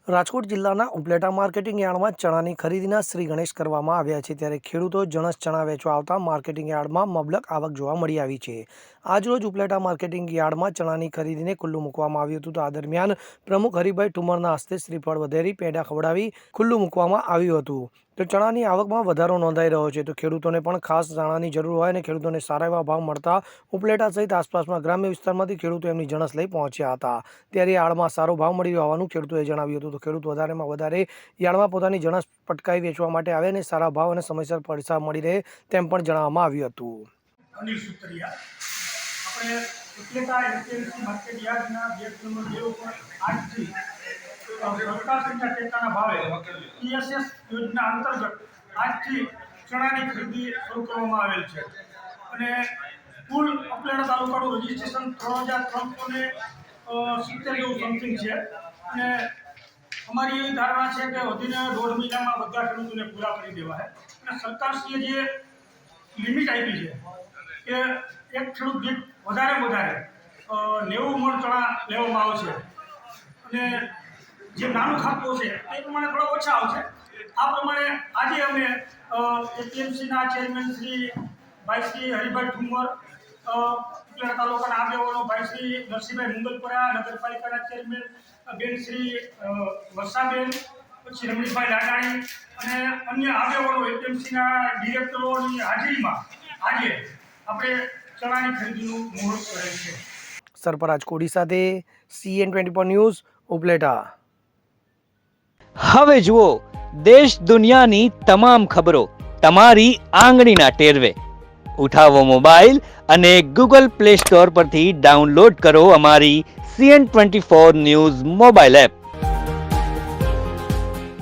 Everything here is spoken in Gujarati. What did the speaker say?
રાજકોટ જિલ્લાના ઉપલેટા માર્કેટિંગ યાર્ડમાં ચણાની ખરીદીના શ્રી ગણેશ કરવામાં આવ્યા છે, ત્યારે ખેડૂતો જણસ ચણા વેચવા આવતા માર્કેટિંગ યાર્ડમાં મબલક આવક જોવા મળી આવી છે। આજરોજ ઉપલેટા માર્કેટિંગ યાર્ડમાં ચણાની ખરીદીને ખુલ્લું મૂકવામાં આવ્યું હતું, તો આ દરમિયાન પ્રમુખ હરિભાઈ ઠુમરના હસ્તે શ્રીફળ વધેરી પેંડા ખવડાવી ખુલ્લું મૂકવામાં આવ્યું હતું। તો ચણાની આવકમાં વધારો નોંધાઈ રહ્યો છે, તો ખેડૂતોને પણ ખાસ ચણાની જરૂર હોય અને ખેડૂતોને સારા એવા ભાવ મળતા ઉપલેટા સહિત આસપાસના ગ્રામ્ય વિસ્તારમાંથી ખેડૂતો એમની જણસ લઈ પહોંચ્યા હતા, ત્યારે યાર્ડમાં સારો ભાવ મળી હોવાનું ખેડૂતોએ જણાવ્યું હતું। તો ખેડૂત વધારેમાં વધારે યાર્ડમાં પોતાની જણસ પટકાઈ વેચવા માટે આવે અને સારા ભાવ અને સમયસર પૈસા મળી રહે તેમ પણ જણાવવામાં આવ્યું હતું। અનિલ સુતરિયા આપણે ઉપલેટા એપીએમસી માર્કેટ યાર્ડના ગેટ નંબર 2 ઉપર આજથી સરકારના ટેકાના ભાવે પીએસએસ યોજના અંતર્ગત આજથી ચણાની ખરીદી શરૂ કરવામાં આવેલ છે અને કુલ ઉપલેટા તાલુકાનું રજીસ્ટ્રેશન 3370 જેવું સમથિંગ છે અને અમારી એવી ધારણા છે કે વધીને 1.5 મહિનામાં બધા ખેડૂતોને પૂરા કરી દેવા છે અને સરકારશ્રીએ જે લિમિટ આપી છે કે એક ખેડૂત દીઠ વધારે 90 મણ ચણા લેવામાં આવશે અને જે નાનું ખાતું છે એ પ્રમાણે થોડા ઓછા આવશે। આ પ્રમાણે આજે અમે એપીએમસીના ચેરમેન શ્રી ભાઈ શ્રી હરિભાઈ ઠુમર, ઉપલેટા તાલુકાના આગેવાનો ભાઈ શ્રી નરસિંહભાઈ મુંગલપરા, નગરપાલિકાના ચેરમેન બેન શ્રી વસાબેન, પછી રમણીભાઈ લાડાણી અને અન્ય આગેવાનો એપીએમસીના ડિરેક્ટરોની હાજરીમાં આજે આપણે ચણાની ખરીદીનું મુહૂર્ત કરેલ છે। સરફરાજ કોડી સાથે CN24 ન્યૂઝ ઉપલેટા। હવે જુઓ દેશ દુનિયાની તમામ ખબરો તમારી આંગળીના ટેરવે। ઉઠાવો મોબાઈલ અને ગૂગલ પ્લે સ્ટોર પરથી ડાઉનલોડ કરો અમારી CN24 ન્યૂઝ મોબાઈલ એપ।